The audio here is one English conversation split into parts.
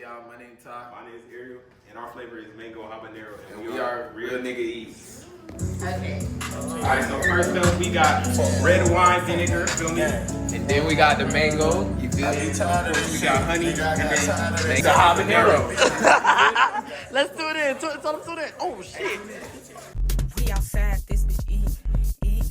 y'all? My name's Ty. My name is Ariel, and our flavor is mango habanero, And we are Real Nigga Eats. Okay. Alright, so first up we got red wine vinegar, feel me? And then we got the mango. You feel me? We got honey, and then The habanero. Let's do it. Tell them to that. Oh shit. We outside, this bitch eat. We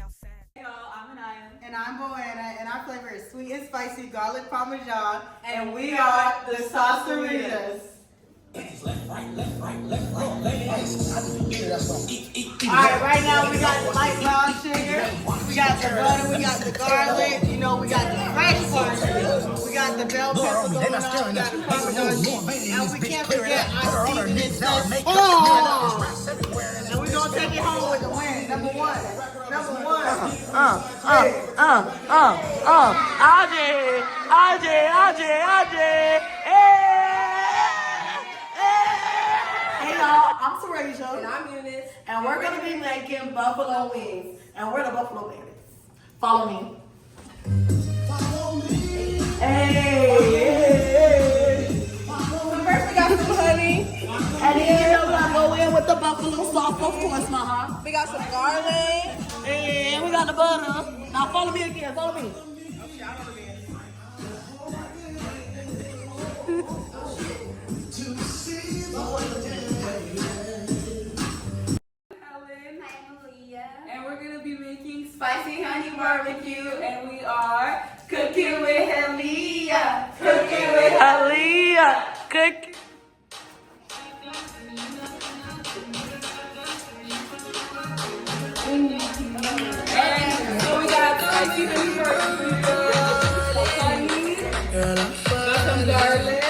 outside. Hey y'all, I'm Anaya. And I'm Boanna, and our flavor is sweet and spicy garlic parmesan, and we are the Salsaritas. Alright, right now we got the light brown sugar, we got the butter, we got the garlic, you know, we got the fresh parsley, we got the bell pepper going on, we got the parmesan, and we can't forget our seasoning sauce. Oh! And we're gonna take it home with the win, number one. AJ. Hey y'all, I'm Sarasia. And I'm Eunice. And we're gonna be making buffalo wings. And we're the Buffalo Bandits. Follow me. Hey. So first we got some honey. And then you know we're gonna go in with the buffalo sauce, of course, We got some garlic. And we got the butter. Now follow me again, follow me. And we're gonna be making spicy honey barbecue, and we are cooking with Helia. Cooking with Aaliyah. Cook. And so we got spicy honey barbecue, honey, got some garlic,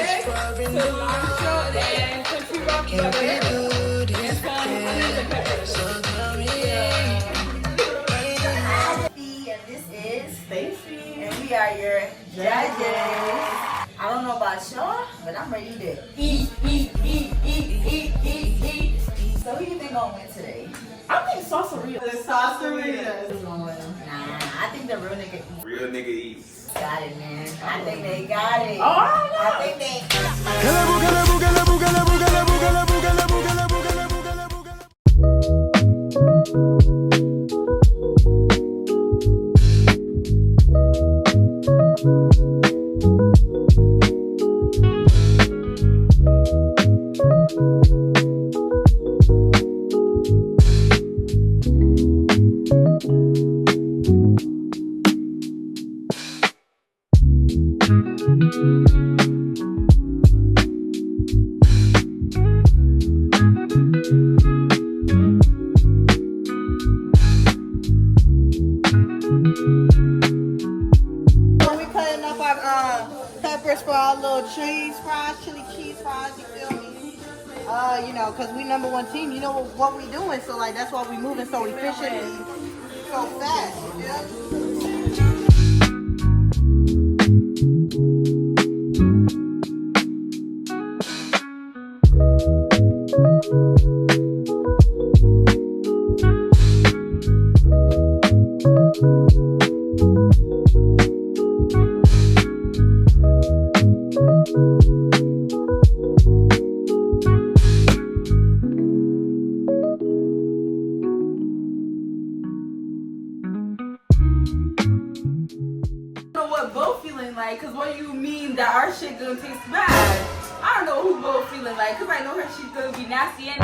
cilantro, and country rock pepper, and some onions and peppers. And this is Stacy. and we are your judges. I don't know about y'all, but I'm ready to eat. So who you think gonna win today? I think Salsaritas. The Salsaritas. Who's gonna win? Nah, I think the real nigga eat. Real Nigga Eats. Got it, man. I think they got it. Oh, I think they. So we cutting up our peppers for our little cheese fries, chili cheese fries, you feel me? You know, cause we number one team, you know what we doing, so like that's why we moving so efficient and so fast, you feel? Know what Bo feeling like, cause what you mean that our shit gonna taste bad? I don't know who Bo feeling like, cause I know her shit's gonna be nasty anyways.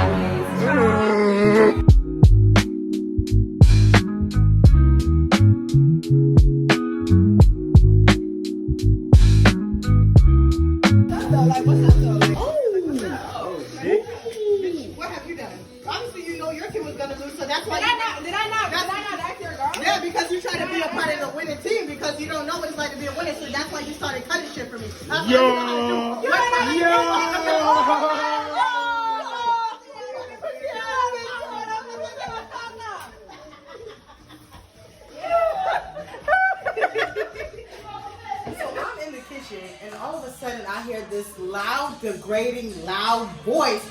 What have you done? Obviously, you know your team was gonna lose, so that's why. Did I not act your girl? Yeah, because you try to be a part of the winning team because you don't know what it's like to be a winner, so that's why you started cutting shit for me. That's what you gotta do. So I'm in the kitchen, and all of a sudden I hear this loud, degrading, loud voice.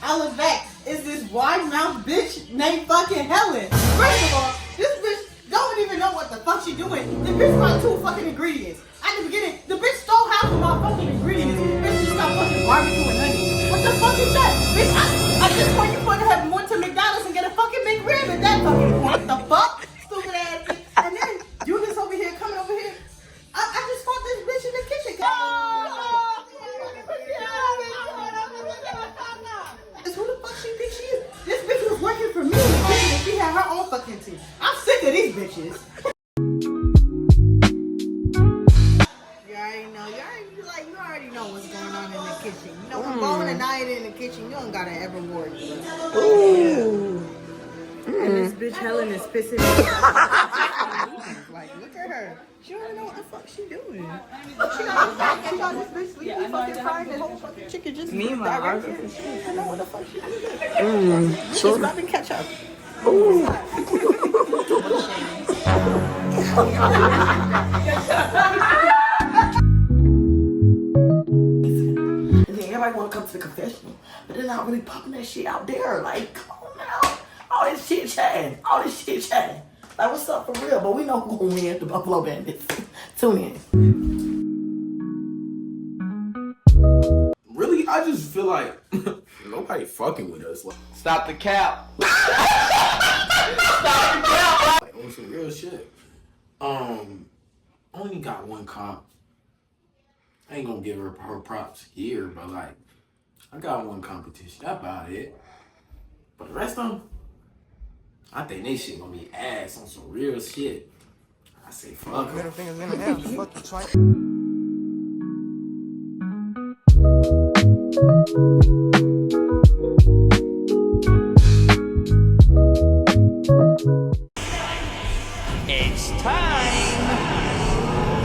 I look back, is this wide mouth bitch named fucking Helen. First of all, this bitch don't even know what the fuck she doing. The bitch brought 2 fucking ingredients. I kitchen. You know, when Bo and Anaya in the kitchen, you don't gotta ever worry. And this bitch Helen is pissing me off. Like, look at her. She don't even know what the fuck she doing. She got this bitch sleepy fucking frying the whole fucking chicken just me direct here. She don't even know what the fuck she doing. She's rubbing ketchup. And then everybody want to come to the confessional, but they're not really popping that shit out there. Like, come on now. All this shit chatting. Like, what's up for real? But we know who's going to win the Buffalo Bandits. Tune in. Really, I just feel like nobody fucking with us. Like, Stop the cap. like on some real shit. Only got one comp. I ain't gonna give her props here, but like, I got one competition. That's about it. But the rest of them, I think they shit gonna be ass on some real shit. I say fuck. Middle fingers in the air. Fuck the twice. It's time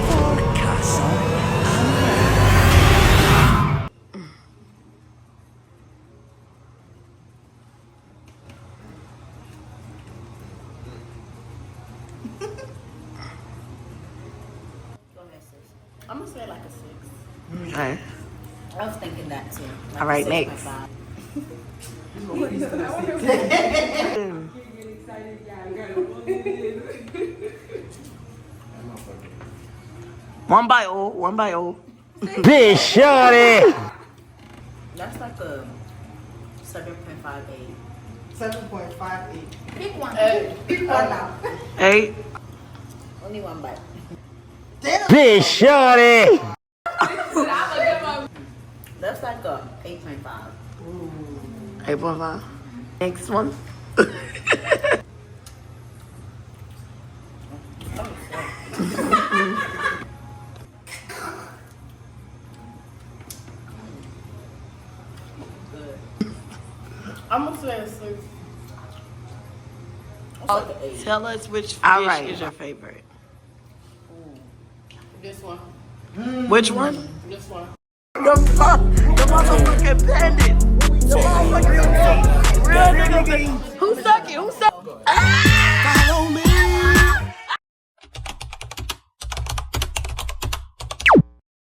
for Castle. I'm gonna say like a 6. Alright. I was thinking that too. Like All right, a next. 6.5. One by O. Bitch, shorty. That's like a 7.58. 7.58. Pick one. Pick one now. 8. Only one bite. Bitch, shorty. That's like a 8.5. 8.5. Next one. I'm gonna say a 6. That's like an 8. Tell us which All dish right. is your favorite. This one. Which one? This one. The motherfucking bandit. The motherfucking real nigga. Who suck it?